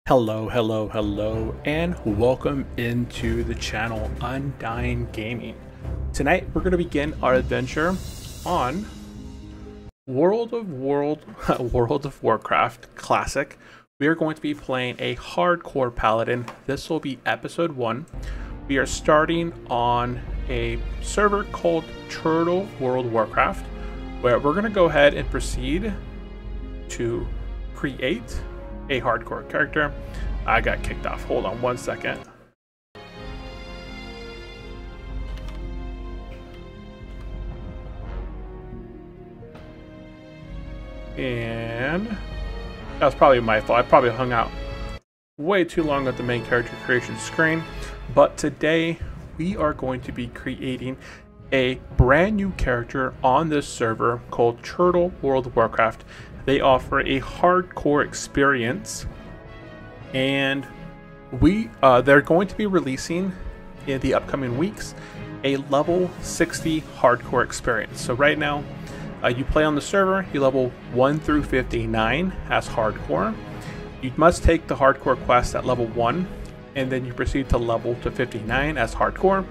Hello, and welcome into the channel Undying Gaming. Tonight we're going to begin our adventure on World of Warcraft Classic. We are going to be playing a hardcore paladin. This will be episode 1. We are starting on a server called Turtle World Warcraft, where we're going to go ahead and proceed to create a hardcore character. I got kicked off. Hold on one second. And that was probably my fault. I probably hung out way too long at the main character creation screen. But today we are going to be creating a brand new character on this server called Turtle World Warcraft. They offer a hardcore experience, and they're going to be releasing in the upcoming weeks a level 60 hardcore experience. So right now, you play on the server, you level 1 through 59 as hardcore. You must take the hardcore quest at level 1, and then you proceed to level to 59 as hardcore.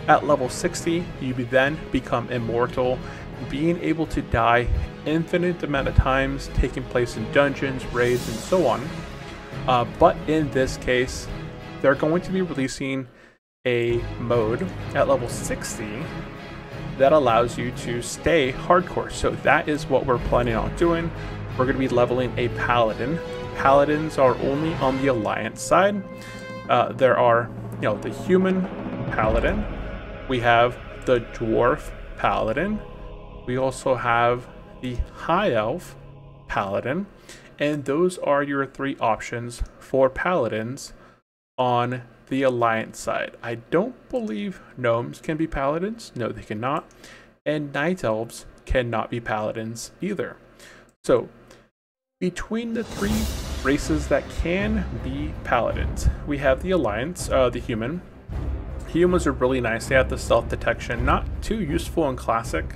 At level 60, you then become immortal, being able to die infinite amount of times, taking place in dungeons, raids, and so on. But in this case, they're going to be releasing a mode at level 60 that allows you to stay hardcore. So that is what we're planning on doing. We're going to be leveling a paladin. Paladins are only on the alliance side. There are, the human paladin. We have the dwarf paladin. We also have the high elf paladin, and those are your 3 options for paladins on the alliance side. I don't believe gnomes can be paladins. No, they cannot. And night elves cannot be paladins either. So between the 3 races that can be paladins, we have the alliance, the human. Humans are really nice. They have the stealth detection, not too useful in classic.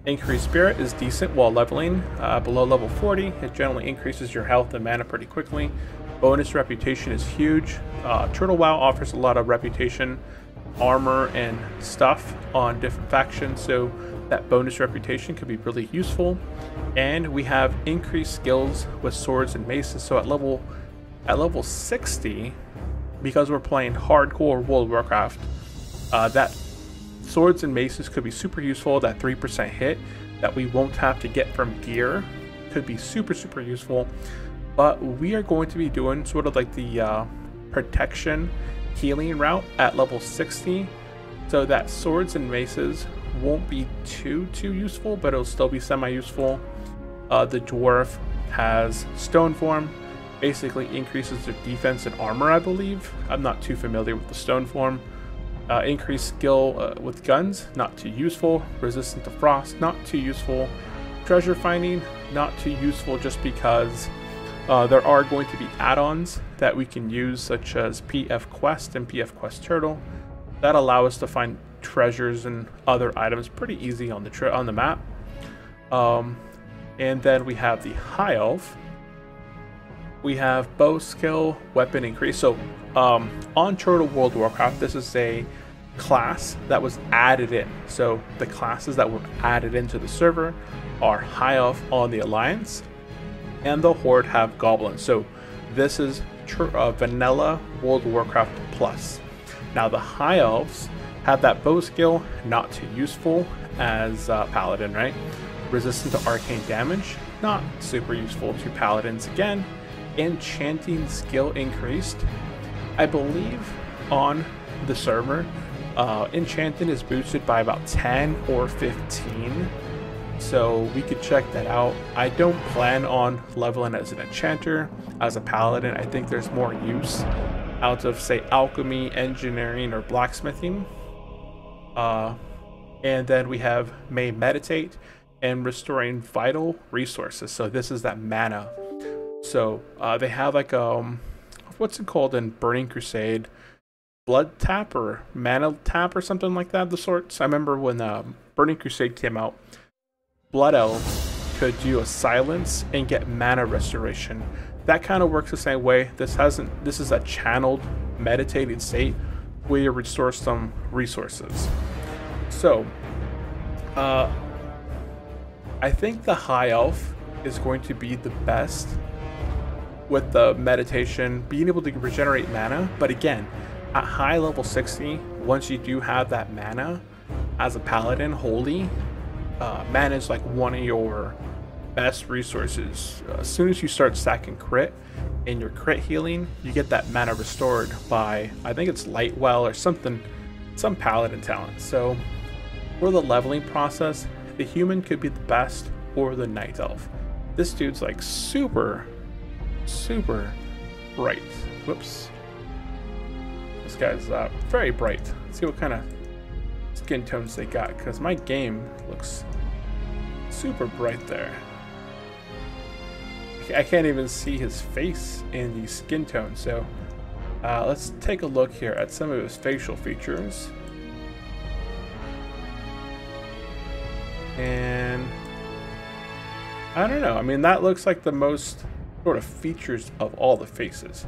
Increased spirit is decent while leveling. Below level 40, it generally increases your health and mana pretty quickly. Bonus reputation is huge. Turtle WoW offers a lot of reputation, armor, and stuff on different factions, so that bonus reputation could be really useful. And we have increased skills with swords and maces. So at level 60, because we're playing hardcore World of Warcraft, that swords and maces could be super useful. That 3% hit that we won't have to get from gear could be super useful. But we are going to be doing sort of like the protection healing route at level 60, so that swords and maces won't be too useful, but it'll still be semi-useful. The dwarf has stone form, basically increases their defense and armor, I believe. I'm not too familiar with the stone form. Increased skill with guns, not too useful. Resistant to frost, not too useful. Treasure finding, not too useful, just because there are going to be add-ons that we can use, such as PF Quest and PF Quest Turtle, that allow us to find treasures and other items pretty easy on the map. And then we have the high elf. We have bow skill, weapon increase. So on Turtle World Warcraft, this is a class that was added in. So the classes that were added into the server are high elf on the alliance, and the horde have goblins. So this is vanilla World of Warcraft plus. Now the high elves have that bow skill, not too useful as paladin, right? Resistant to arcane damage, not super useful to paladins again. Enchanting skill increased, I believe, on the server. Enchanting is boosted by about 10 or 15, so we could check that out. I don't plan on leveling as an enchanter. As a paladin, I think there's more use out of, say, alchemy, engineering, or blacksmithing. And then we have may meditate and restoring vital resources. So this is that mana. So they have like what's it called in Burning Crusade? Blood tap or mana tap or something like that of the sorts. I remember when Burning Crusade came out, Blood Elves could do a silence and get mana restoration. that kind of works the same way. This is a channeled meditated state where you restore some resources. So I think the high elf is going to be the best with the meditation, being able to regenerate mana. But again, at high level 60, once you do have that mana as a paladin, holy, mana is like one of your best resources. As soon as you start stacking crit and your crit healing, you get that mana restored by, I think it's Lightwell or something, some paladin talent. So for the leveling process, the human could be the best, or the night elf. This dude's like super bright. Whoops. This guy's very bright. Let's see what kind of skin tones they got, because my game looks super bright there. I can't even see his face in the skin tone. So let's take a look here at some of his facial features. And I don't know. I mean, that looks like the most sort of features of all the faces.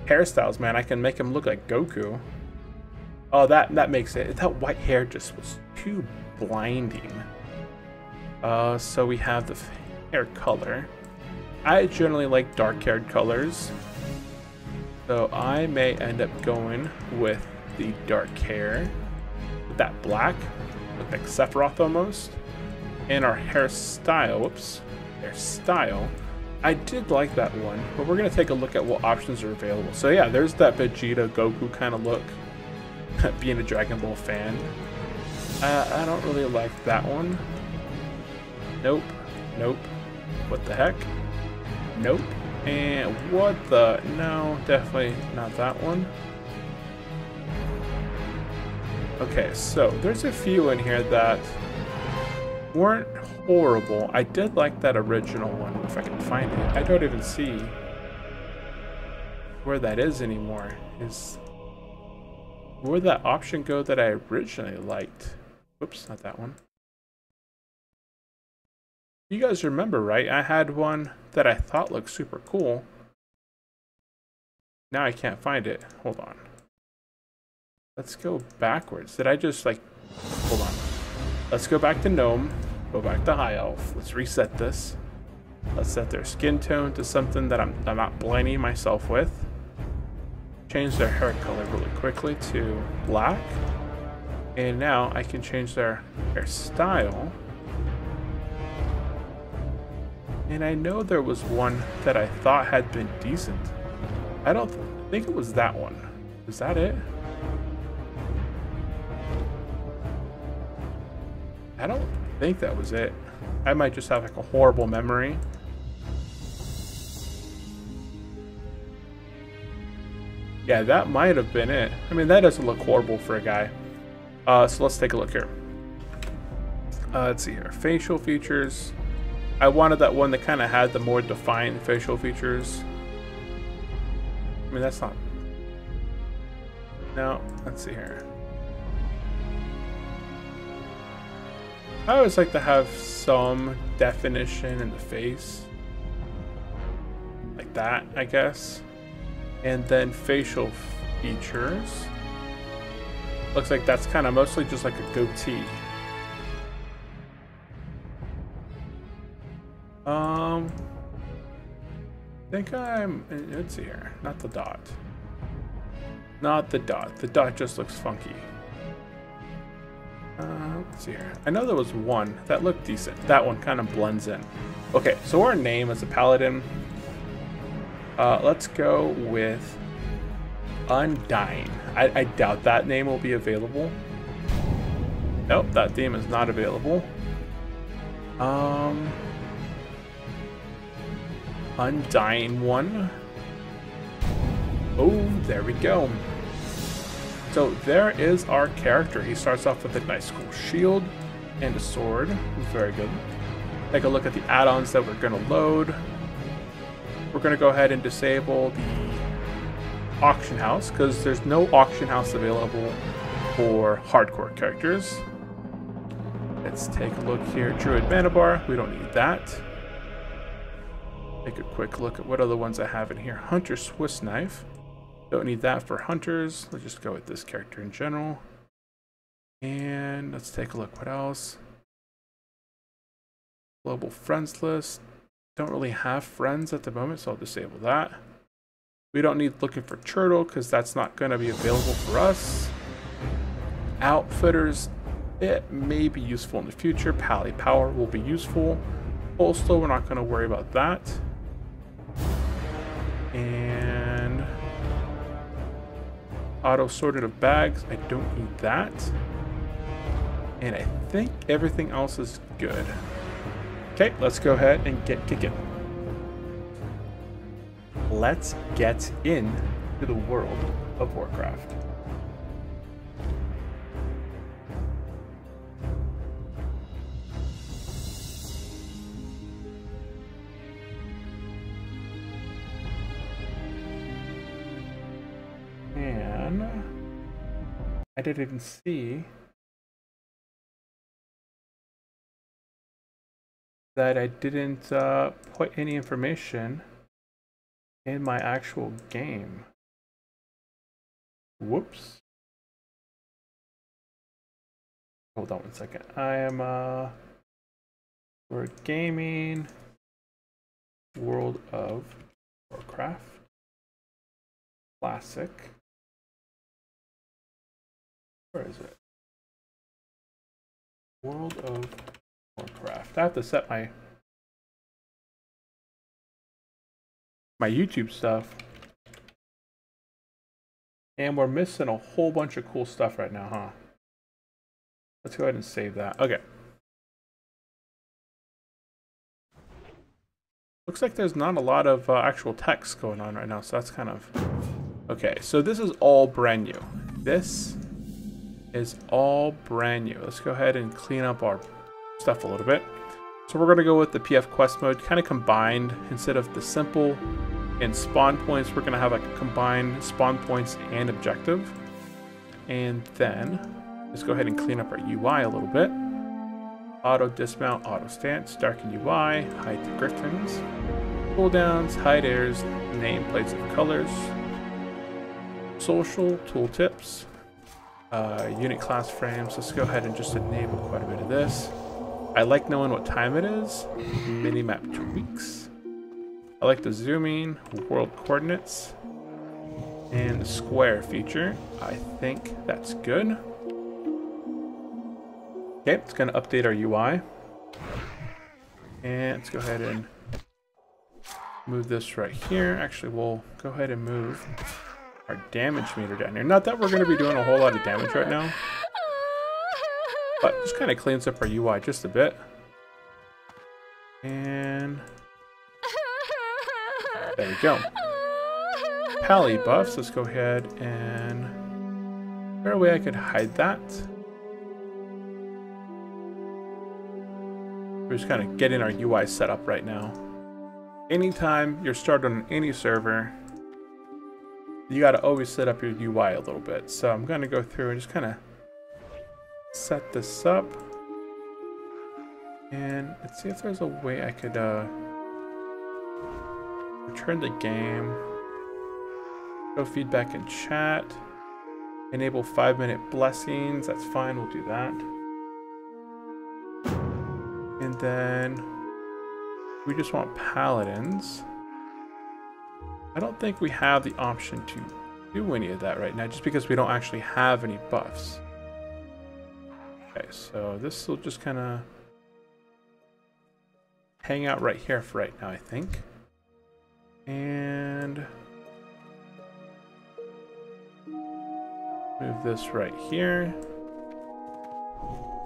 Hairstyles, man, I can make him look like Goku. Oh, that makes it. That white hair just was too blinding. So we have the hair color. I generally like dark-haired colors, so I may end up going with the dark hair, with that black, look like Sephiroth almost. And our hairstyle, whoops, hairstyle, I did like that one, but we're gonna take a look at what options are available. So yeah, there's that Vegeta Goku kind of look, being a Dragon Ball fan. I don't really like that one. Nope, nope, what the heck? Nope. And what the? No, definitely not that one. Okay, so there's a few in here that weren't horrible. I did like that original one, if I can find it. I don't even see where that is anymore. Where'd that option go that I originally liked? Oops, not that one. You guys remember, right? I had one that I thought looked super cool. Now I can't find it. Hold on. Let's go backwards. Did I just like... Hold on. Let's go back to Gnome. Go back to High Elf. Let's reset this. Let's set their skin tone to something that I'm not blinding myself with. Change their hair color really quickly to black. And now I can change their hairstyle. And I know there was one that I thought had been decent. I don't think it was that one. Is that it? I don't think that was it. I might just have like a horrible memory. Yeah, that might have been it. I mean, that doesn't look horrible for a guy. So let's take a look here. Let's see here. Facial features. I wanted that one that kind of had the more defined facial features. I mean, that's not... No, let's see here. I always like to have some definition in the face. Like that, I guess. And then facial features. Looks like that's kind of mostly just like a goatee. I think let's see here. Not the dot. Not the dot. The dot just looks funky. Let's see here. I know there was one that looked decent. That one kind of blends in. Okay, so our name as a paladin. Let's go with Undying. I doubt that name will be available. Nope, that name is not available. Undying one. Oh, there we go. So there is our character. He starts off with a nice cool shield and a sword. Very good. Take a look at the add-ons that we're going to load. We're going to go ahead and disable the auction house because there's no auction house available for hardcore characters. Let's take a look here. Druid mana bar. We don't need that. Take a quick look at what other ones I have in here. Hunter Swiss Knife. Don't need that for hunters. Let's just go with this character in general. And let's take a look. What else? Global friends list. Don't really have friends at the moment, so I'll disable that. We don't need looking for turtle because that's not going to be available for us. Outfitters, it may be useful in the future. Pally Power will be useful. Postal, we're not going to worry about that. And auto sorted of bags, I don't need that. And I think everything else is good. Okay, let's go ahead and get kicking. Let's get into the world of Warcraft. And I didn't even see that I didn't put any information in my actual game. Whoops. Hold on one second. I am for gaming, World of Warcraft, Classic. Where is it? World of Warcraft. I have to set my YouTube stuff. And we're missing a whole bunch of cool stuff right now, huh? Let's go ahead and save that. Okay. Looks like there's not a lot of actual text going on right now, so that's kind of... Okay, so this is all brand new. This is all brand new. Let's go ahead and clean up our stuff a little bit. So we're going to go with the PF quest mode, kind of combined. Instead of the simple and spawn points, we're going to have like a combined spawn points and objective. And then let's go ahead and clean up our UI a little bit. Auto dismount, auto stance, darken UI, hide the griffins, cooldowns, hide airs, nameplates of colors, social tooltips, unit class frames. Let's go ahead and just enable quite a bit of this. I like knowing what time it is. Minimap tweaks. I like the zooming, world coordinates, and the square feature. I think that's good. Okay, it's going to update our UI. And let's go ahead and move this right here. Actually, we'll go ahead and move our damage meter down here. Not that we're going to be doing a whole lot of damage right now, but just kind of cleans up our UI just a bit. And there we go. Pally buffs. Let's go ahead and... Is there a way I could hide that? We're just kind of getting our UI set up right now. Anytime you're started on any server, you got to always set up your UI a little bit. So I'm going to go through and just kind of set this up. And let's see if there's a way I could return the game. Show feedback in chat. Enable 5-minute blessings. That's fine. We'll do that. And then we just want paladins. I don't think we have the option to do any of that right now, just because we don't actually have any buffs. Okay, so this will just kind of hang out right here for right now, I think. And move this right here.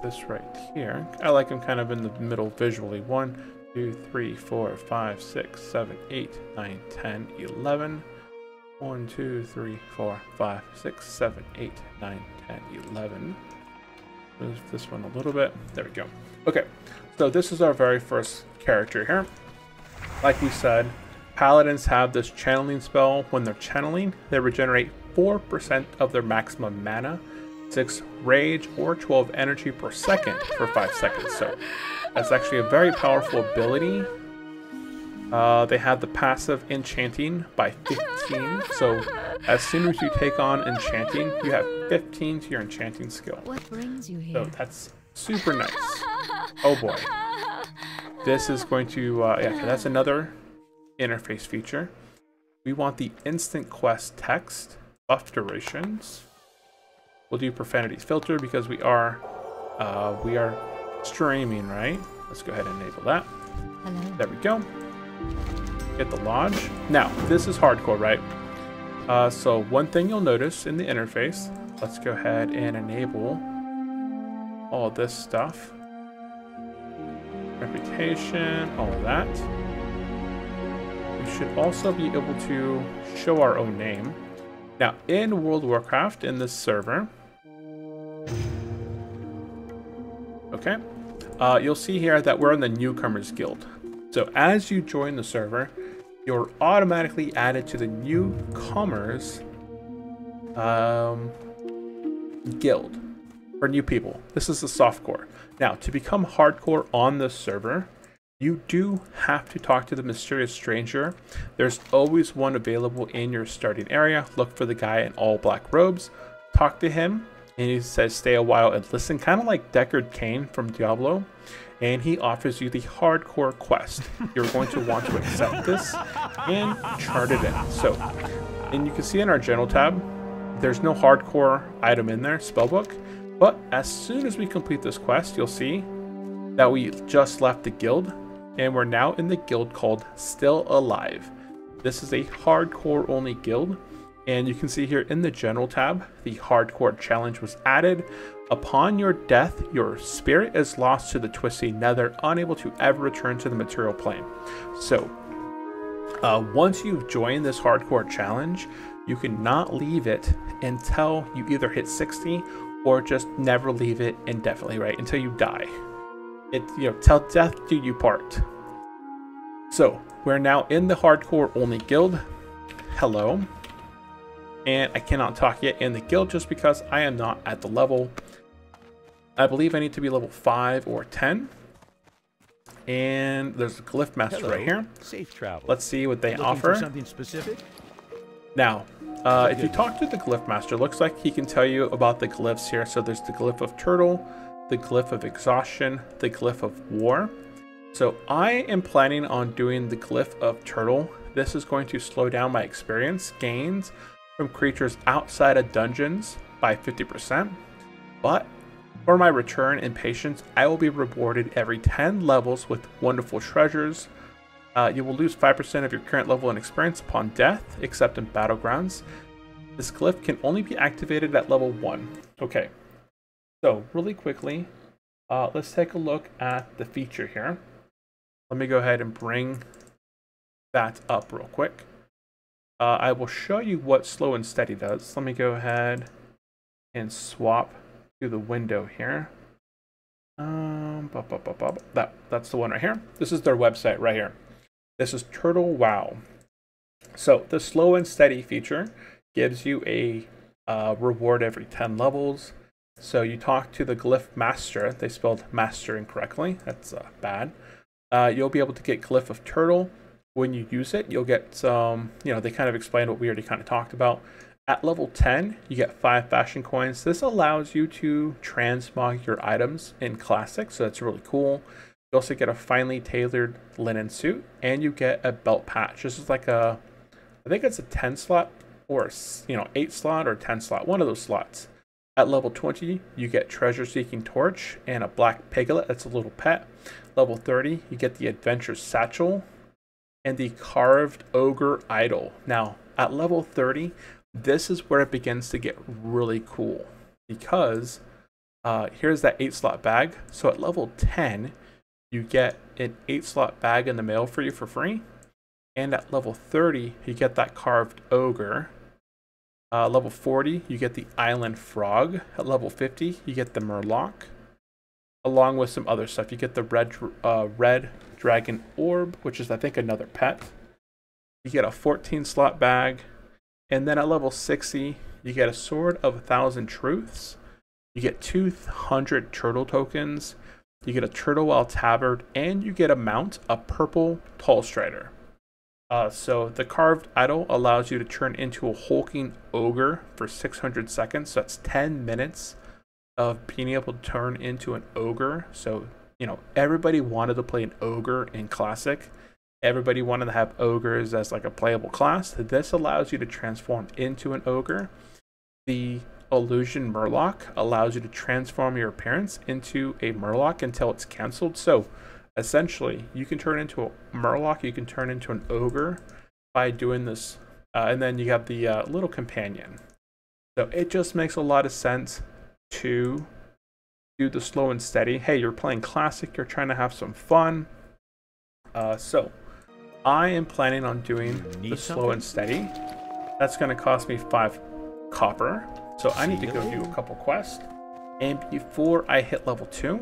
This right here. I like them kind of in the middle visually. 1, 2, 3, 4, 5, 6, 7, 8, 9, 10, 11. 1, 2, 3, 4, 5, 6, 7, 8, 9, 10, 11. Move this one a little bit. There we go. Okay, so this is our very first character here. Like we said, paladins have this channeling spell. When they're channeling, they regenerate 4% of their maximum mana, 6 rage, or 12 energy per second for 5 seconds. So that's actually a very powerful ability. They have the passive enchanting by 15. So as soon as you take on enchanting, you have 15 to your enchanting skill. What brings you here? So that's super nice. Oh boy. This is going to, yeah, that's another interface feature. We want the instant quest text, buff durations. We'll do profanity filter because we are streaming, right? Let's go ahead and enable that. Hello. There we go. Get the lodge. Now, this is hardcore, right? So one thing you'll notice in the interface, let's go ahead and enable all this stuff. Reputation, all of that. We should also be able to show our own name. Now, in World of Warcraft, in this server, okay, you'll see here that we're in the Newcomers Guild. So as you join the server, you're automatically added to the Newcomers Guild for new people. This is the softcore. Now, to become hardcore on this server, you do have to talk to the mysterious stranger. There's always one available in your starting area. Look for the guy in all black robes. Talk to him, and he says stay a while and listen, kind of like Deckard Cain from Diablo. And he offers you the hardcore quest. You're going to want to accept this and chart it in. So, and you can see in our general tab, there's no hardcore item in there, spellbook. But as soon as we complete this quest, you'll see that we just left the guild and we're now in the guild called Still Alive. This is a hardcore only guild, and you can see here in the general tab, the hardcore challenge was added. Upon your death, your spirit is lost to the twisty nether, unable to ever return to the material plane. So once you've joined this hardcore challenge, you cannot leave it until you either hit 60 or just never leave it indefinitely, right? Until you die. It, you know, till death do you part. So we're now in the hardcore only guild. Hello. And I cannot talk yet in the guild just because I am not at the level. I believe I need to be level 5 or 10. And there's a glyph master right here. Safe travel. Let's see what they offer. For something specific? Now, if you talk to the glyph master, looks like he can tell you about the glyphs here. So there's the glyph of turtle, the glyph of exhaustion, the glyph of war. So I am planning on doing the glyph of turtle. This is going to slow down my experience gains from creatures outside of dungeons by 50%. But for my return in patience, I will be rewarded every 10 levels with wonderful treasures. You will lose 5% of your current level in experience upon death, except in battlegrounds. This glyph can only be activated at level 1. Okay, so really quickly, let's take a look at the feature here. Let me go ahead and bring that up real quick. I will show you what slow and steady does. Let me go ahead and swap to the window here. That's the one right here. This is their website right here. This is Turtle Wow. So the slow and steady feature gives you a reward every 10 levels. So you talk to the glyph master. They spelled master incorrectly. That's bad. You'll be able to get glyph of turtle. When you use it, you'll get some, you know, they kind of explained what we already kind of talked about. At level 10, you get 5 fashion coins. This allows you to transmog your items in classic, so that's really cool. You also get a finely tailored linen suit, and you get a belt patch. This is like a, I think it's a 10 slot or a, 8 slot or 10 slot, one of those slots. At level 20, you get treasure seeking torch and a black piglet. That's a little pet. Level 30, you get the adventure satchel and the carved ogre idol. Now, at level 30, this is where it begins to get really cool because here's that 8 slot bag. So at level 10, you get an 8 slot bag in the mail for you for free. And at level 30, you get that carved ogre. Level 40, you get the island frog. At level 50, you get the murloc, along with some other stuff. You get the red dragon orb, which is I think another pet. You get a 14 slot bag. And then at level 60, you get a sword of 1,000 truths. You get 200 turtle tokens. You get a turtle wild tabard, and you get a mount, a purple tall strider. So the carved idol allows you to turn into a hulking ogre for 600 seconds. So that's 10 minutes of being able to turn into an ogre. So, you know, everybody wanted to play an ogre in Classic. Everybody wanted to have ogres as like a playable class. This allows you to transform into an ogre. The illusion murloc allows you to transform your appearance into a murloc until it's canceled. So essentially, you can turn into a murloc, you can turn into an ogre by doing this. And then you have the little companion. So it just makes a lot of sense to do the slow and steady. Hey, you're playing Classic, you're trying to have some fun. So I am planning on doing the slow and steady. That's going to cost me 5 copper. So I need to go do a couple quests. And before I hit level 2,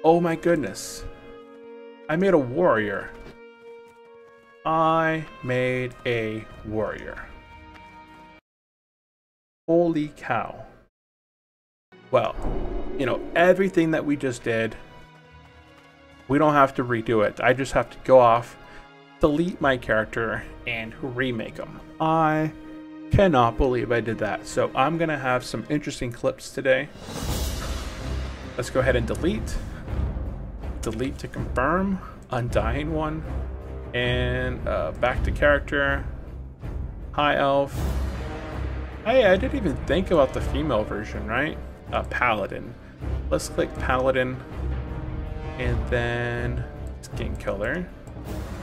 oh my goodness, I made a warrior. I made a warrior. Holy cow. Well, you know, everything that we just did, we don't have to redo it. I just have to go off, delete my character, and remake them. I cannot believe I did that. So I'm going to have some interesting clips today. Let's go ahead and delete. Delete to confirm. Undying one. And back to character. High elf. Hey, I didn't even think about the female version, right? Paladin. Let's click Paladin. And then skin color.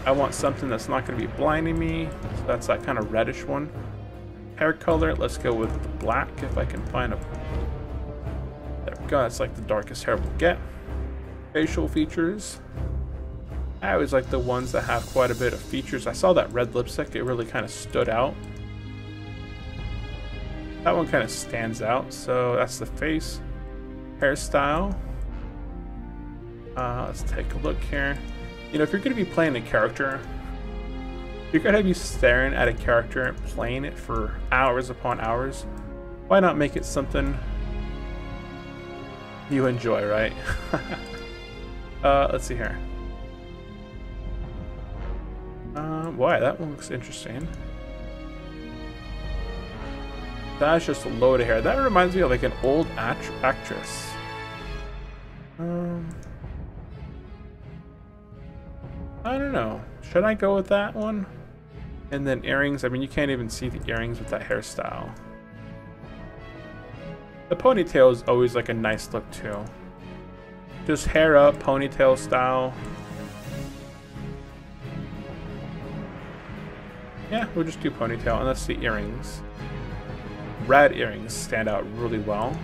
I want something that's not going to be blinding me. So that's that kind of reddish one. Hair color, let's go with the black if I can find a... There we go, that's like the darkest hair we'll get. Facial features. I always like the ones that have quite a bit of features. I saw that red lipstick, it really kind of stood out. That one kind of stands out, so that's the face. Hairstyle. Let's take a look here. You know, if you're going to be playing a character, you're going to be staring at a character and playing it for hours upon hours. Why not make it something you enjoy, right? Let's see here. Boy, that one looks interesting. That's just a load of hair. That reminds me of like an old actress. I don't know. Should I go with that one? And then earrings. I mean, you can't even see the earrings with that hairstyle. The ponytail is always like a nice look too. Just hair up, ponytail style. Yeah, we'll just do ponytail. And let's see earrings. Red earrings stand out really well.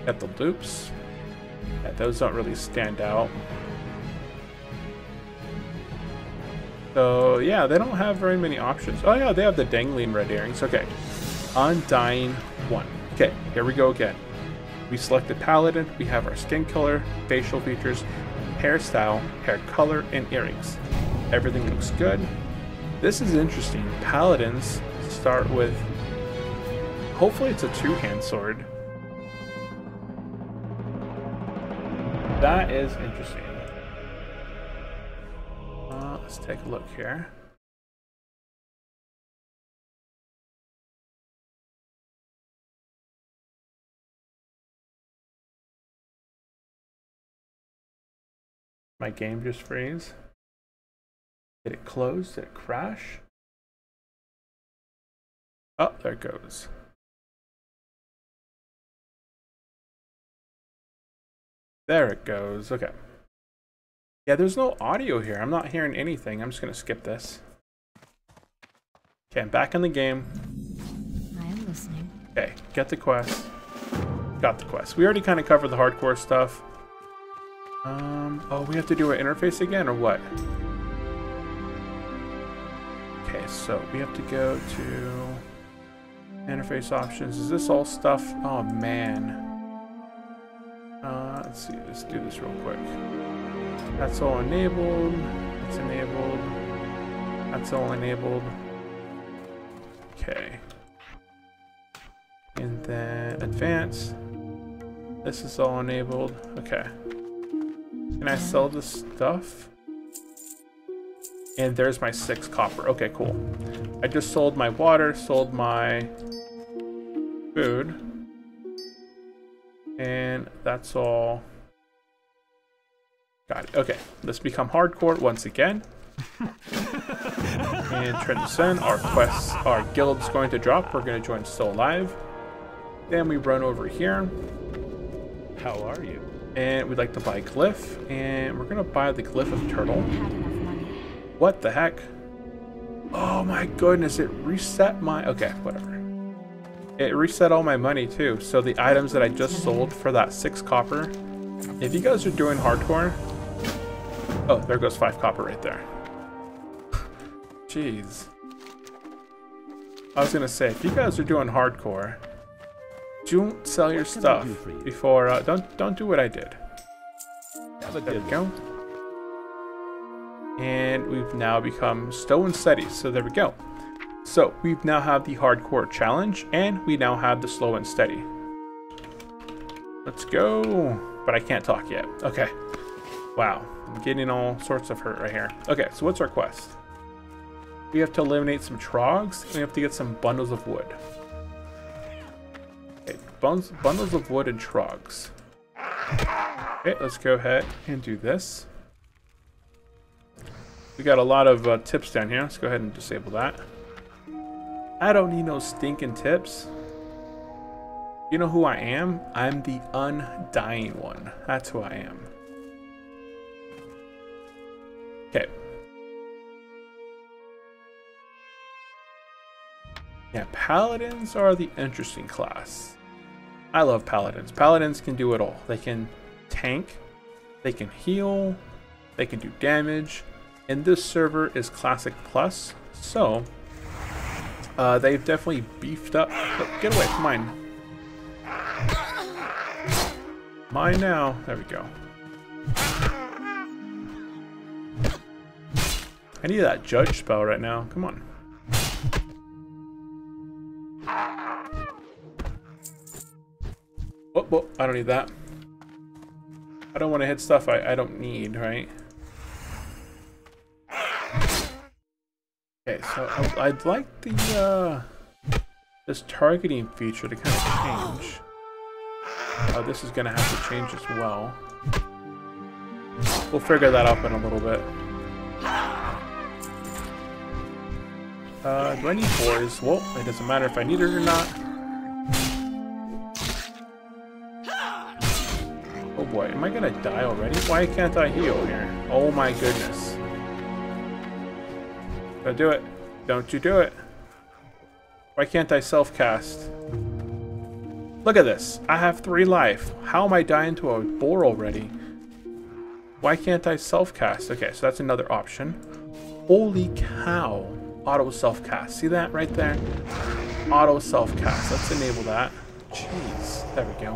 Got the loops. Yeah, those don't really stand out. So yeah, they don't have very many options. Oh yeah, they have the dangling red earrings. Okay, Undying 1. Okay, here we go again. We selected Paladin. We have our skin color, facial features, hairstyle, hair color, and earrings. Everything looks good. This is interesting. Paladins start with, hopefully it's a two-hand sword. That is interesting. Let's take a look here. My game just froze. Did it close? Did it crash? Oh, there it goes. There it goes. Okay. Yeah, there's no audio here. I'm not hearing anything. I'm just going to skip this. Okay, I'm back in the game. I am listening. Okay, get the quest. Got the quest. We already kind of covered the hardcore stuff. Oh, we have to do an interface again, or what? Okay, so we have to go to interface options. Is this all stuff? Oh, man. Let's see. Let's do this real quick. That's all enabled. That's enabled. That's all enabled. Okay. And then advanced. This is all enabled. Okay. Can I sell this stuff? And there's my 6 copper. Okay, cool. I just sold my water, sold my food. And that's all. Got it. Okay, let's become hardcore once again. And turn this in. Our quests, our guild's going to drop. We're going to join Still Alive. Then we run over here. How are you? And we'd like to buy glyph. And we're going to buy the glyph of turtle. Had enough money. What the heck? Oh my goodness, it reset my... Okay, whatever. It reset all my money too. So the items that I just sold for that 6 copper. If you guys are doing hardcore... Oh, there goes 5 copper right there. Jeez. I was gonna say, if you guys are doing hardcore, don't sell your stuff before... don't do what I did. There we go. And we've now become slow and steady. So there we go. So we now have the hardcore challenge, and we now have the slow and steady. Let's go. But I can't talk yet. Okay. Wow. I'm getting all sorts of hurt right here. Okay, so what's our quest? We have to eliminate some trogs, and we have to get some bundles of wood. Okay, bundles of wood and trogs. Okay, let's go ahead and do this. We got a lot of tips down here. Let's go ahead and disable that. I don't need no stinking tips. You know who I am? I'm the undying one. That's who I am. Okay. Yeah, paladins are the interesting class. I love paladins. Paladins can do it all. They can tank, they can heal, they can do damage. And this server is Classic Plus, so they've definitely beefed up. Oh, get away from mine. Mine now. There we go. I need that judge spell right now. Come on. Oh, I don't need that. I don't want to hit stuff I don't need, right? Okay, so I'd like the this targeting feature to kind of change. Oh, this is gonna have to change as well. We'll figure that out in a little bit. Do I need boys? Well, it doesn't matter if I need it or not. Oh boy, am I gonna die already? Why can't I heal here? Oh my goodness. Don't do it. Don't you do it. Why can't I self-cast? Look at this. I have 3 life. How am I dying to a boar already? Why can't I self-cast? Okay, so that's another option. Holy cow. Auto self-cast. See that right there? Auto self-cast. Let's enable that. Jeez. There we go.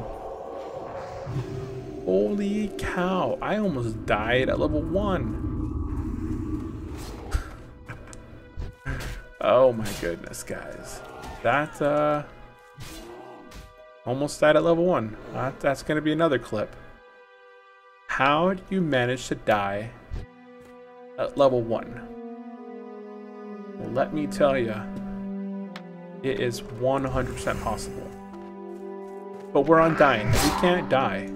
Holy cow. I almost died at level 1. Oh my goodness, guys. That, almost died at level 1. That's going to be another clip. How do you manage to die at level 1? Well, let me tell you, it is 100% possible. But we're undying. We can't die.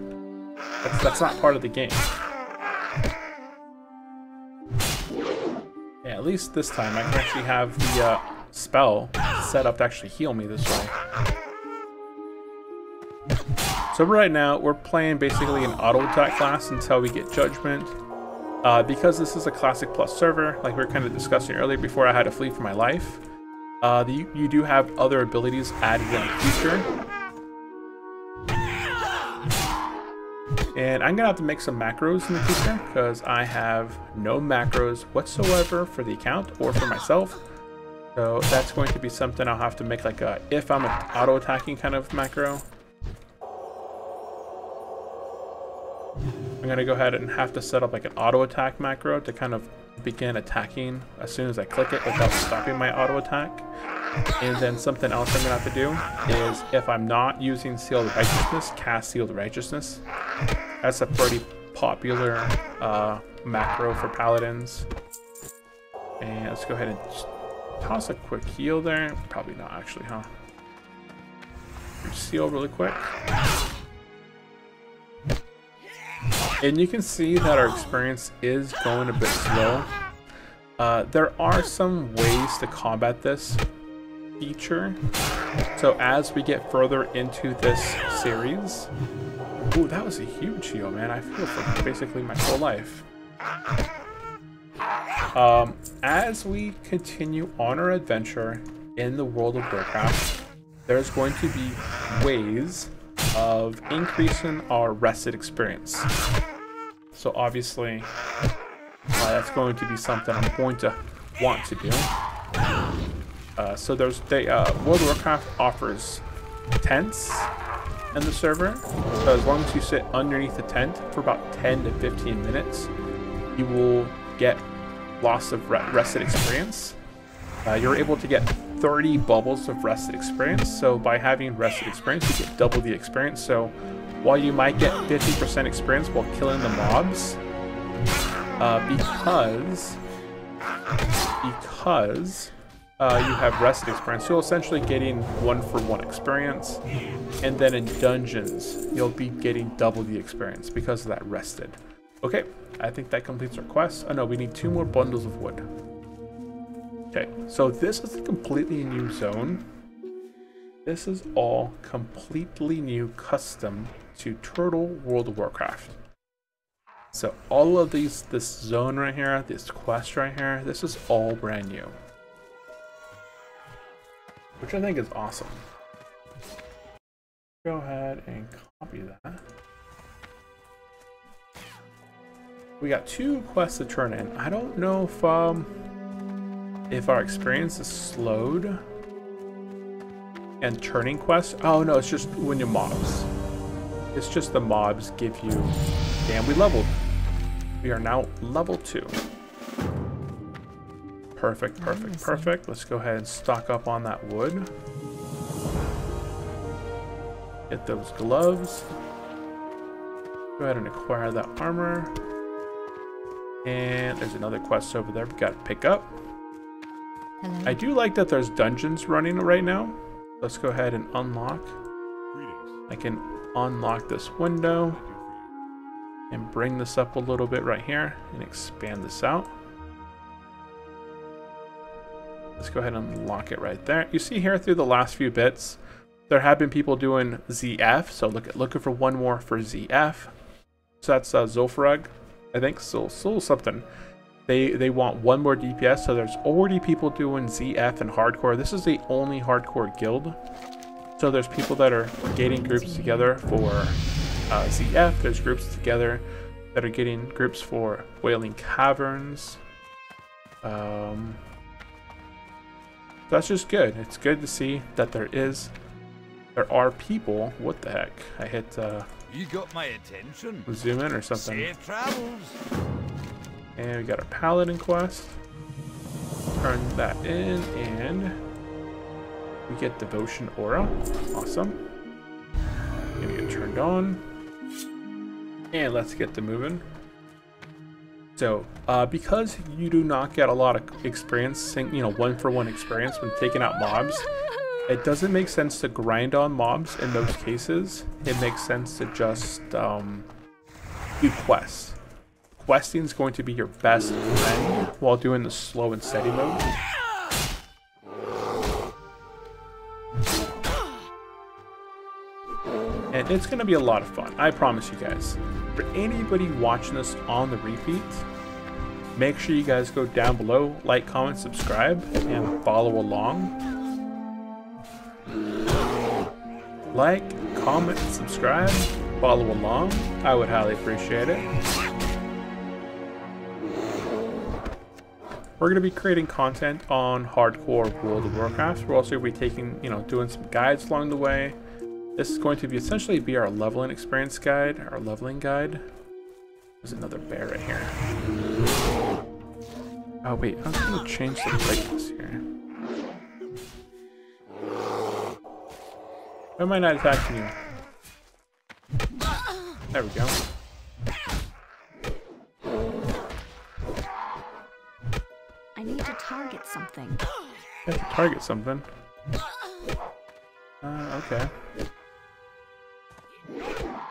That's not part of the game. Yeah, at least this time I can actually have the spell set up to actually heal me this way. So right now, we're playing basically an auto attack class until we get Judgment. Because this is a Classic Plus server, like we were kind of discussing earlier before I had to flee for my life, you do have other abilities added in the future. And I'm going to have to make some macros in the future because I have no macros whatsoever for the account or for myself. So that's going to be something I'll have to make, like a if I'm auto-attacking kind of macro. I'm going to go ahead and have to set up like an auto-attack macro to kind of begin attacking as soon as I click it without stopping my auto-attack. And then something else I'm going to have to do is, if I'm not using Sealed Righteousness, cast Sealed Righteousness. That's a pretty popular macro for paladins. And let's go ahead and just toss a quick heal there. Probably not actually, huh? Seal really quick. And you can see that our experience is going a bit slow. There are some ways to combat this feature. So as we get further into this series... Ooh, that was a huge heal, man. I feel for basically my whole life. As we continue on our adventure in the World of Warcraft, there's going to be ways of increasing our rested experience. So obviously, that's going to be something I'm going to want to do. So there's World of Warcraft offers tents in the server. So as long as you sit underneath the tent for about 10 to 15 minutes, you will get loss of rested experience. You're able to get 30 bubbles of rested experience. So by having rested experience, you get double the experience. So while you might get 50% experience while killing the mobs, because you have rested experience, you're essentially getting 1-for-1 experience. And then in dungeons, you'll be getting double the experience because of that rested. Okay, I think that completes our quest. Oh no, we need 2 more bundles of wood. Okay, so this is a completely new zone. This is all completely new, custom to Turtle World of Warcraft. So all of this zone right here, this quest right here, this is all brand new. Which I think is awesome. Go ahead and copy that. We got 2 quests to turn in. I don't know if our experience is slowed and turning quests. Oh no, it's just when you mobs. It's just the mobs give you. Damn, we leveled. We are now level 2. Perfect, perfect, perfect. Let's go ahead and stock up on that wood. Get those gloves. Go ahead and acquire that armor. And there's another quest over there we got to pick up. Hello. I do like that there's dungeons running right now. Let's go ahead and unlock. I can unlock this window and bring this up a little bit right here and expand this out. Let's go ahead and unlock it right there. You see here through the last few bits, there have been people doing ZF. So looking for one more for ZF. So that's Zul'Farag, I think. So something. They want 1 more DPS. So there's already people doing ZF and hardcore. This is the only hardcore guild. So there's people that are getting groups together for ZF. There's groups together that are getting groups for Wailing Caverns. That's just good. It's good to see that there are people. What the heck? I hit You got my attention. zoom in or something. Safe travels. And we got our Paladin quest. Turn that in and we get Devotion Aura. Awesome. Gonna get turned on. And let's get to moving. So, because you do not get a lot of experience, 1-for-1 experience when taking out mobs, it doesn't make sense to grind on mobs in those cases. It makes sense to just do quests. Questing is going to be your best friend while doing the slow and steady mode. And it's going to be a lot of fun, I promise you guys. For anybody watching this on the repeat, make sure you guys go down below, like, comment, subscribe, and follow along. Like, comment, subscribe, follow along. I would highly appreciate it. We're going to be creating content on hardcore World of Warcraft. We're also going to be taking, doing some guides along the way. This is going to be essentially be our leveling experience guide, our leveling guide. There's another bear right here. Oh wait, I was going to change the brightness here. Why am I not attacking you? There we go. I need to target something. You have to target something. Okay.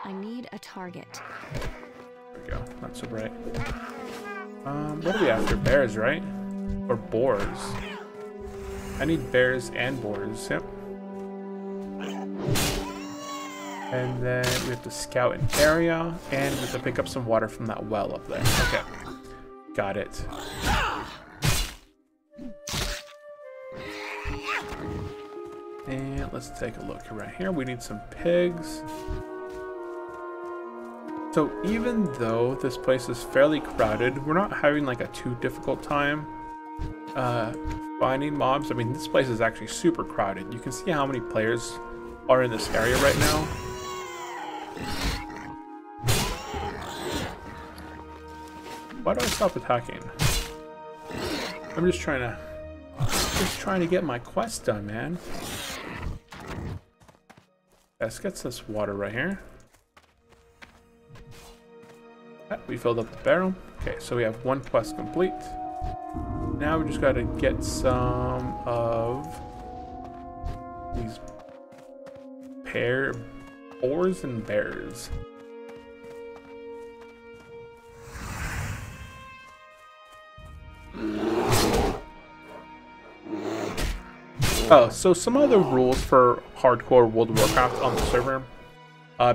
I need a target. There we go. Not so bright. What are we after? Bears, right? Or boars? I need bears and boars. Yep. And then we have to scout an area, and we have to pick up some water from that well up there. Okay. Got it. And let's take a look right here. We need some pigs. So even though this place is fairly crowded, we're not having like a too difficult time finding mobs. I mean, this place is actually super crowded. You can see how many players are in this area right now. Why do I stop attacking? I'm just trying to get my quest done, man. Let's get this water right here. We filled up the barrel. Okay, so we have one quest complete. Now we just gotta get some of these boars and bears. Oh, so some other rules for hardcore World of Warcraft on the server.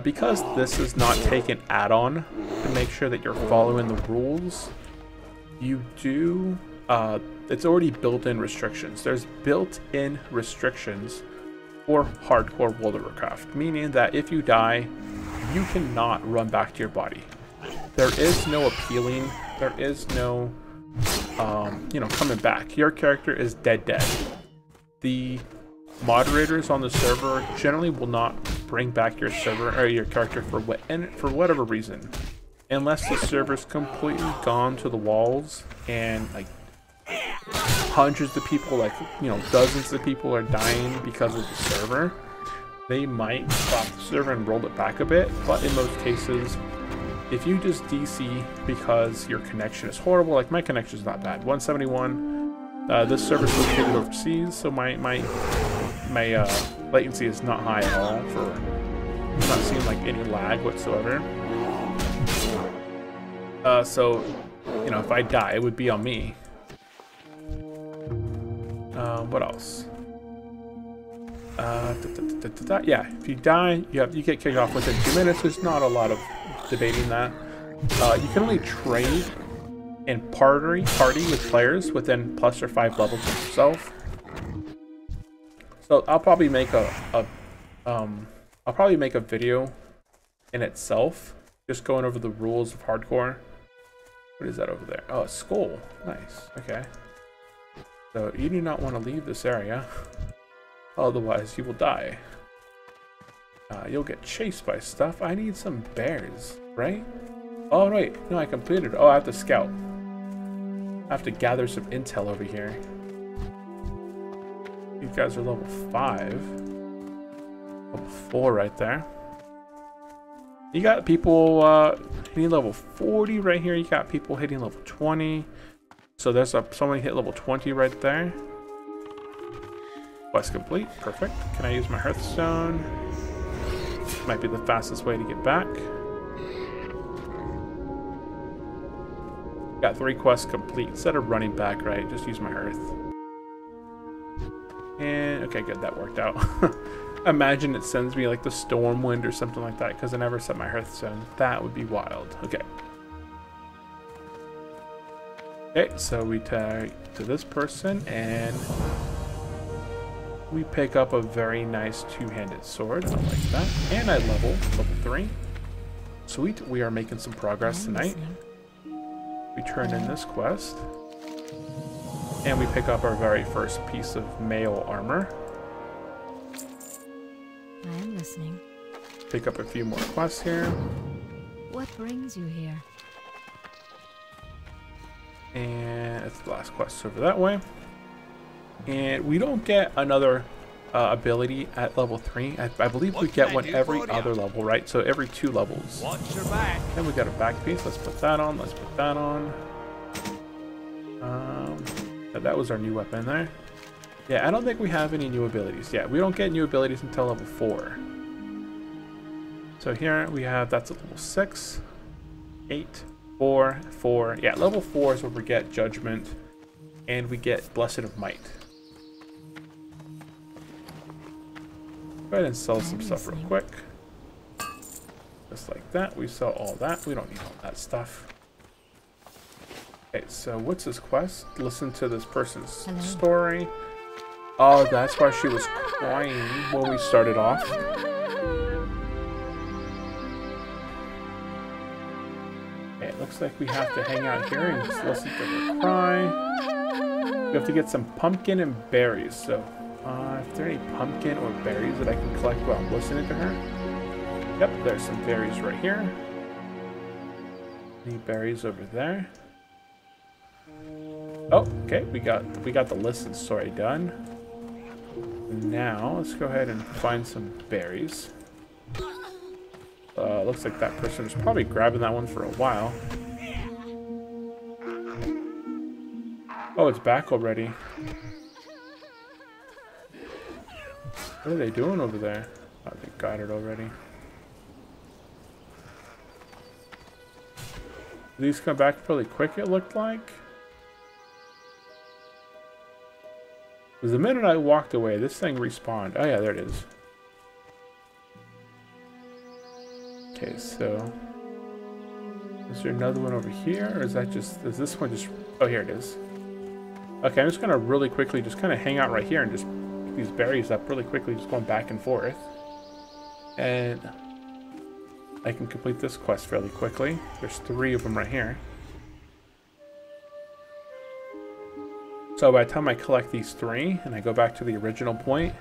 Because this is not taken add-on to make sure that you're following the rules, you do, it's already built-in restrictions. There's built-in restrictions for hardcore World of Warcraft, meaning that if you die, you cannot run back to your body. There is no appealing, there is no, coming back. Your character is dead. The moderators on the server generally will not bring back your server or your character for whatever reason, unless the server's completely gone to the walls and like hundreds of people, like dozens of people are dying because of the server. They might stop the server and roll it back a bit, but in most cases, if you just DC because your connection is horrible, like my connection is not bad, 171. This server is located overseas, so my latency is not high at all. I'm not seeing like any lag whatsoever. So if I die, it would be on me. What else? Yeah, if you die, you get kicked off within 2 minutes. There's not a lot of debating that. You can only trade and party with players within +or 5 levels of yourself. So I'll probably make a video in itself, just going over the rules of hardcore. What is that over there? Oh, a skull. Nice. Okay. So you do not want to leave this area, otherwise you will die. You'll get chased by stuff. I need some bears, right? Oh wait, no, I completed it. Oh, I have to scout. I have to gather some intel over here. You guys are level 5. Level 4 right there. You got people hitting level 40 right here. You got people hitting level 20. So there's somebody hit level 20 right there. Quest complete. Perfect. Can I use my Hearthstone? Might be the fastest way to get back. Got 3 quests complete. Instead of running back, right, just use my Hearth. And okay, good, that worked out. Imagine it sends me like the Stormwind or something like that because I never set my Hearthstone. That would be wild. Okay. Okay, so we tag to this person and we pick up a very nice 2-handed sword. I like that. And I level 3. Sweet, we are making some progress tonight. We turn in this quest. And we pick up our very first piece of mail armor. I am listening. Pick up a few more quests here. What brings you here? And it's the last quest over that way. And we don't get another ability at level 3. I believe we get one every other level, right? So every 2 levels. Watch your back. And we got a back piece. Let's put that on. Let's put that on. that was our new weapon there. Yeah, I don't think we have any new abilities. Yeah, we don't get new abilities until level 4. So here we have, that's a level 6, 8, 4, 4. Yeah, level 4 is where we get Judgment, and we get Blessed of Might. Go ahead and sell some stuff real quick. Just like that. We sell all that. We don't need all that stuff. Okay, so what's this quest? Listen to this person's story. Oh, that's why she was crying when we started off. Okay, it looks like we have to hang out here and just listen to her cry. We have to get some pumpkin and berries. So, if there are any pumpkin or berries that I can collect while I'm listening to her? Yep, there's some berries right here. Any berries over there? Oh, okay, we got the listen story done. Now let's go ahead and find some berries. Looks like that person was probably grabbing that one for a while. Oh, it's back already. What are they doing over there? Oh, they got it already. These come back really quick, it looked like. Because the minute I walked away, this thing respawned. Oh yeah, there it is. Okay, so is there another one over here, or is that just, is this one just, oh, here it is. Okay, I'm just gonna really quickly just kind of hang out right here and just pick these berries up really quickly, just going back and forth. And I can complete this quest fairly quickly. There's 3 of them right here. So by the time I collect these 3 and I go back to the original point,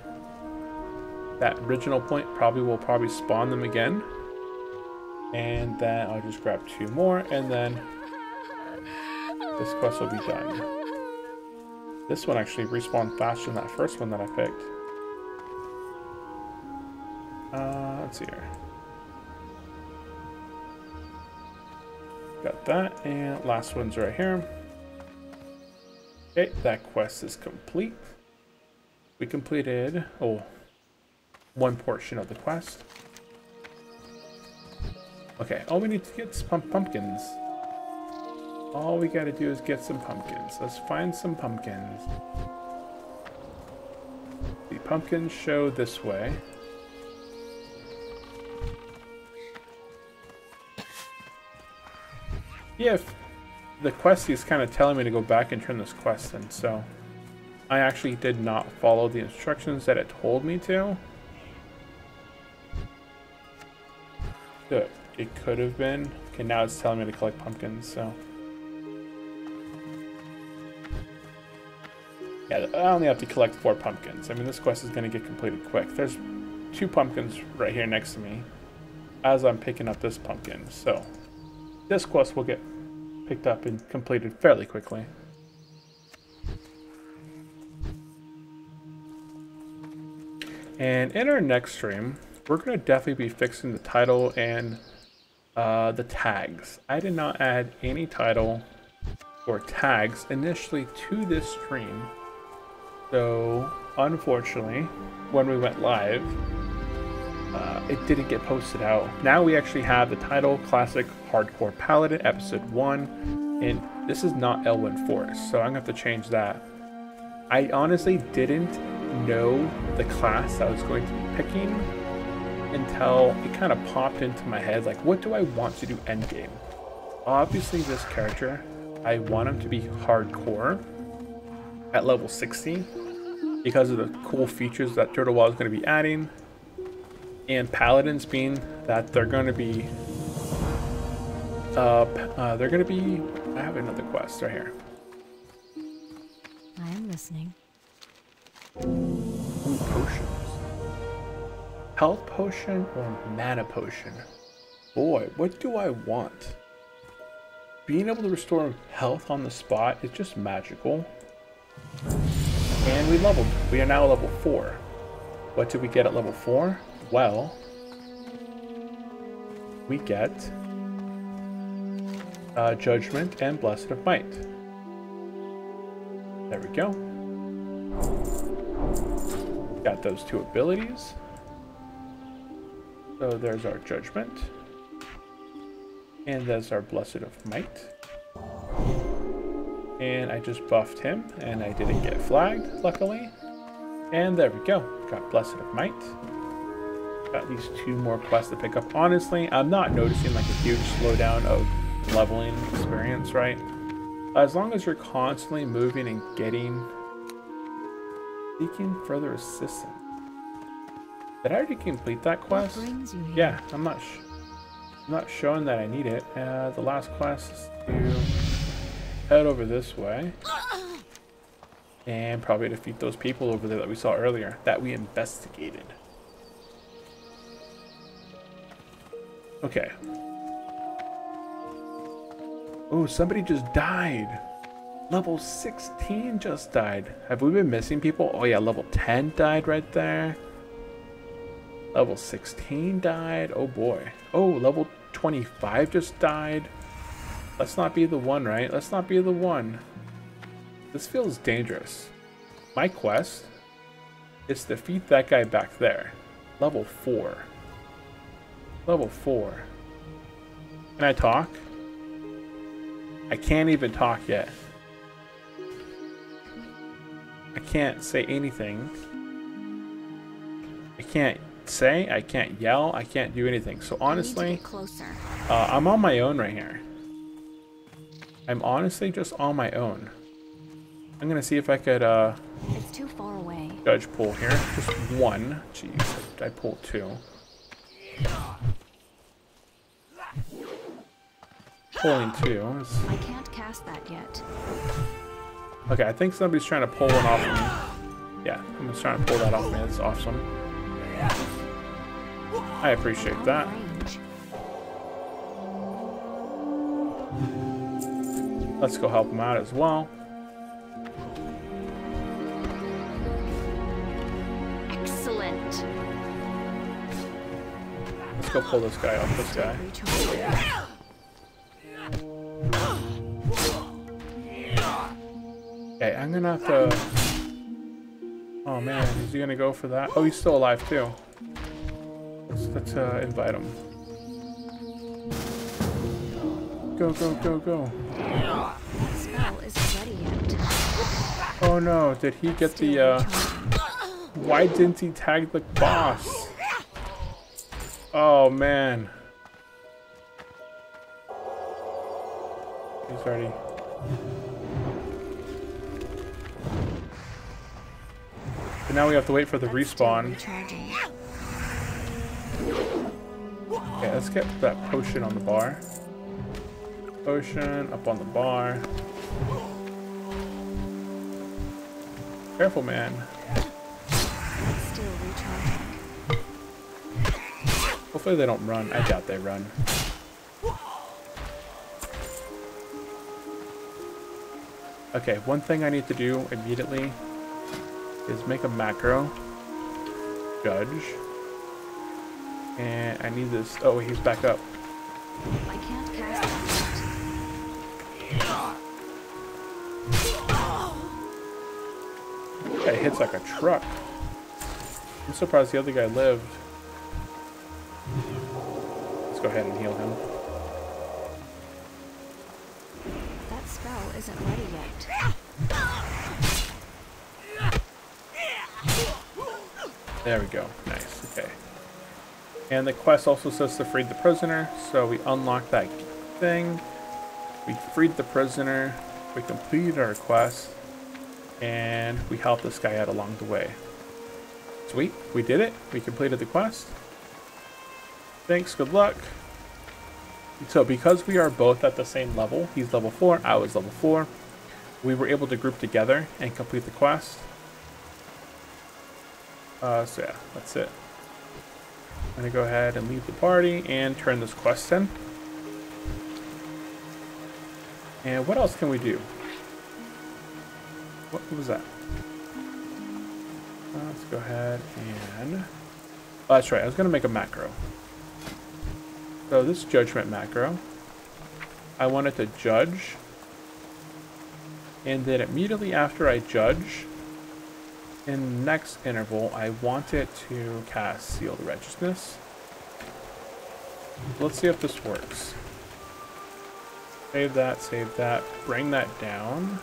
that original point will probably spawn them again. And then I'll just grab 2 more, and then this quest will be done. This one actually respawned faster than that first one that I picked. Let's see here. Got that, and last one's right here. Okay, that quest is complete. We completed, one portion of the quest. Okay, all we need to get is pumpkins. All we gotta do is get some pumpkins. Let's find some pumpkins. The pumpkins show this way. Yeah, the quest is kind of telling me to go back and turn this quest in, so I actually did not follow the instructions that it told me to. So it could have been. Okay, now it's telling me to collect pumpkins, so. Yeah, I only have to collect 4 pumpkins. I mean, this quest is going to get completed quick. There's 2 pumpkins right here next to me as I'm picking up this pumpkin, so this quest will get picked up and completed fairly quickly. And in our next stream, we're going to definitely be fixing the title and the tags. I did not add any title or tags initially to this stream, so unfortunately when we went live it didn't get posted out. Now we actually have the title, Classic Hardcore Paladin Episode 1, and this is not Elwyn Forest, so I'm going to have to change that. I honestly didn't know the class I was going to be picking until it kind of popped into my head, like, what do I want to do endgame? Obviously this character, I want him to be hardcore at level 60 because of the cool features that Turtle Wall is going to be adding, and Paladins being that they're going to be I have another quest right here. I am listening. Ooh, potions. Health potion or mana potion? Boy, what do I want? Being able to restore health on the spot is just magical. And we leveled. We are now level 4. What did we get at level 4? Well, we get Judgment and Blessed of Might. There we go. Got those 2 abilities. So there's our Judgment. And there's our Blessed of Might. And I just buffed him, and I didn't get flagged, luckily. And there we go. Got Blessed of Might. Got these 2 more quests to pick up. Honestly, I'm not noticing like a huge slowdown of leveling experience, right? As long as you're constantly moving and seeking further assistance. Did I already complete that quest? Yeah, I'm not showing that I need it. The last quest is to head over this way and probably defeat those people over there that we saw earlier that we investigated. Okay. Oh, somebody just died. Level 16 just died. Have we been missing people? Oh yeah, level 10 died right there. Level 16 died. Oh boy. Oh, level 25 just died. Let's not be the one, right? Let's not be the one. This feels dangerous. My quest is to defeat that guy back there. Level 4. Level 4. Can I talk? I can't even talk yet. I can't say anything. I can't say, I can't yell, I can't do anything. So honestly, I'm on my own right here. I'm honestly just on my own. I'm gonna see if I could it's too far away. Judge pull here. Just 1. Jeez, I pulled 2. Pulling 2. I can't cast that yet. Okay, I think somebody's trying to pull one off of me. Yeah, someone's trying to pull that off me. That's awesome. I appreciate that. Let's go help him out as well. Excellent. Let's go pull this guy off this guy. Okay, I'm gonna have to... Oh man, is he gonna go for that? Oh, he's still alive too. Let's invite him. Go, go, go, go. That spell isn't ready yet. Oh no, did he get the why didn't he tag the boss? Oh man. He's already... So now we have to wait for the respawn. Okay, let's get that potion on the bar. Potion up on the bar. Careful, man. Still recharging. Hopefully they don't run. I doubt they run. Okay, one thing I need to do immediately is make a macro. Judge. And I need this. Oh, he's back up. I can't cast that Guy hits like a truck. I'm surprised the other guy lived. Let's go ahead and heal him. That spell isn't ready yet. There we go. Nice. Okay. And the quest also says to free the prisoner. So we unlocked that thing. We freed the prisoner. We completed our quest. And we helped this guy out along the way. Sweet. We did it. We completed the quest. Thanks. Good luck. So because we are both at the same level, he's level 4, I was level 4, we were able to group together and complete the quest. So yeah, that's it. I'm going to go ahead and leave the party and turn this quest in. And what else can we do? What was that? Let's go ahead and... Oh, that's right, I was going to make a macro. So this judgment macro, I wanted to judge And then immediately after I judge, in the next interval, I want it to cast Seal the Righteousness. Let's see if this works. Save that, bring that down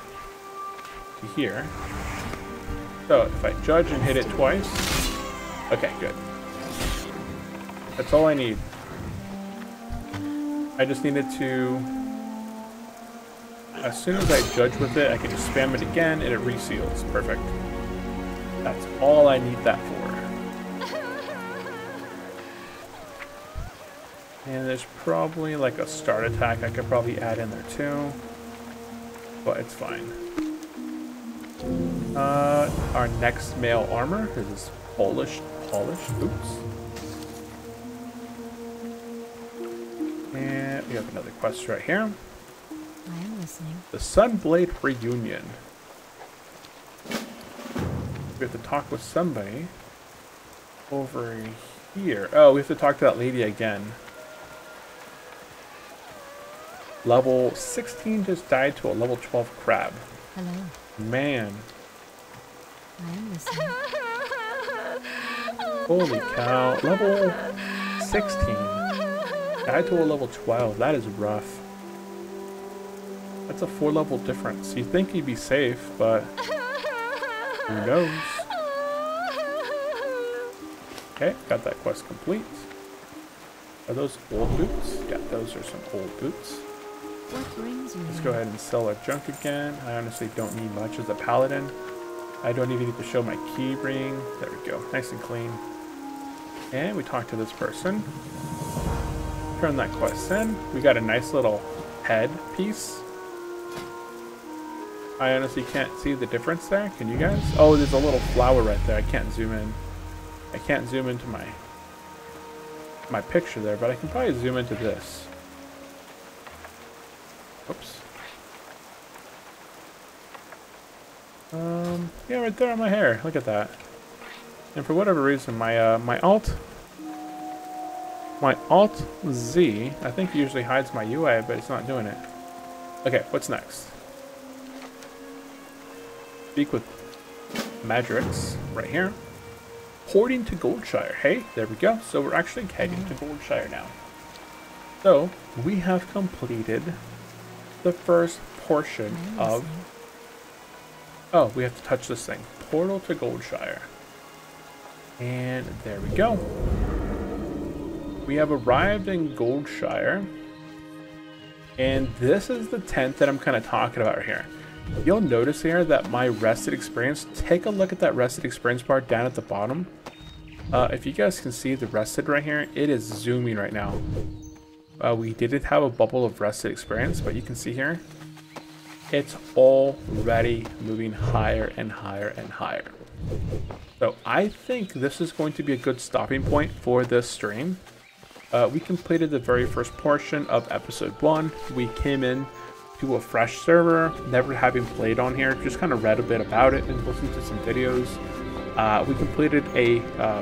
to here. So if I judge and hit it twice, okay, good. That's all I need. I just needed to, as soon as I judge with it, I can just spam it again and it reseals. Perfect. That's all I need that for. And there's probably like a start attack I could probably add in there too. But it's fine. Our next male armor is this polished, oops. And we have another quest right here. I am listening. The Sunblade Reunion. We have to talk with somebody over here. Oh, we have to talk to that lady again. Level 16 just died to a level 12 crab. Hello. Man. I am listening. Holy cow. Level 16. Died to a level 12. That is rough. That's a 4-level difference. You'd think he'd be safe, but who knows? Okay, got that quest complete. Are those old boots? Yeah, those are some old boots. What brings you? Let's go ahead and sell our junk again. I honestly don't need much as a paladin. I don't even need to show my key ring. There we go, nice and clean. And we talked to this person. Turn that quest in. We got a nice little head piece. I honestly can't see the difference there. Can you guys? Oh, there's a little flower right there. I can't zoom in. I can't zoom into my picture there, but I can probably zoom into this. Oops. Yeah, right there on my hair. Look at that. And for whatever reason, my Alt Z, I think usually hides my UI, but it's not doing it. Okay, what's next? Speak with Madrix right here. Porting to Goldshire. Hey, there we go. So we're actually heading to Goldshire now. So we have completed the first portion of... Oh, we have to touch this thing. Portal to Goldshire. And there we go. We have arrived in Goldshire. And this is the tent that I'm kind of talking about here. You'll notice here that my rested experience, take a look at that rested experience bar down at the bottom. If you guys can see the rested right here, it is zooming right now. We didn't have a bubble of rested experience, but you can see here, it's already moving higher and higher and higher. So I think this is going to be a good stopping point for this stream. We completed the very first portion of episode 1. We came in to a fresh server, never having played on here, just kind of read a bit about it and listened to some videos.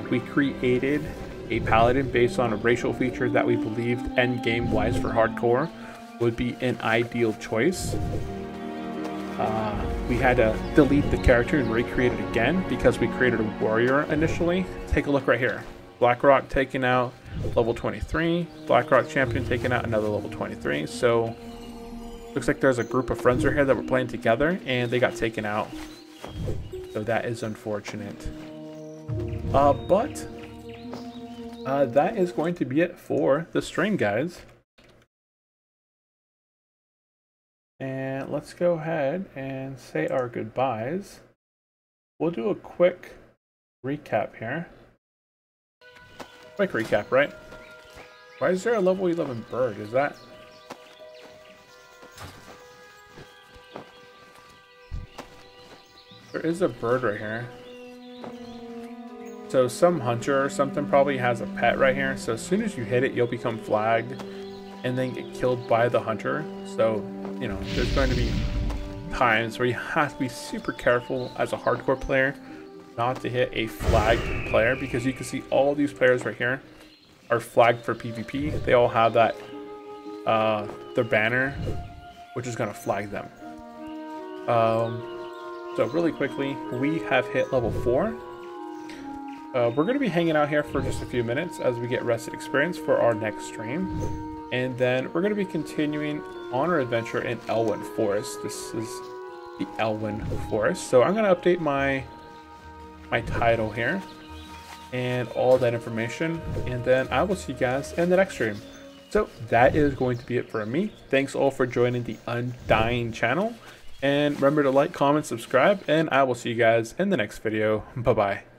We created a paladin based on a racial feature that we believed end game wise for hardcore would be an ideal choice. We had to delete the character and recreate it again because we created a warrior initially. Take a look right here. Blackrock taking out level 23, Blackrock champion taking out another level 23. So looks like there's a group of friends right here that were playing together and they got taken out. So that is unfortunate. But that is going to be it for the stream, guys. And let's go ahead and say our goodbyes. We'll do a quick recap here. Quick recap, right? Why is there a level 11 bird? Is that... There is a bird right here. So some hunter or something probably has a pet right here. So as soon as you hit it, you'll become flagged and then get killed by the hunter. So, you know, there's going to be times where you have to be super careful as a hardcore player not to hit a flagged player, because you can see all these players right here are flagged for PvP. They all have that their banner, which is going to flag them. So really quickly, we have hit level 4. We're going to be hanging out here for just a few minutes as we get rested experience for our next stream. And then we're going to be continuing on our adventure in Elwyn Forest. This is the Elwyn Forest. So I'm going to update my title here and all that information. And then I will see you guys in the next stream. So that is going to be it for me. Thanks all for joining the Undying channel. And remember to like, comment, subscribe, and I will see you guys in the next video. Bye-bye.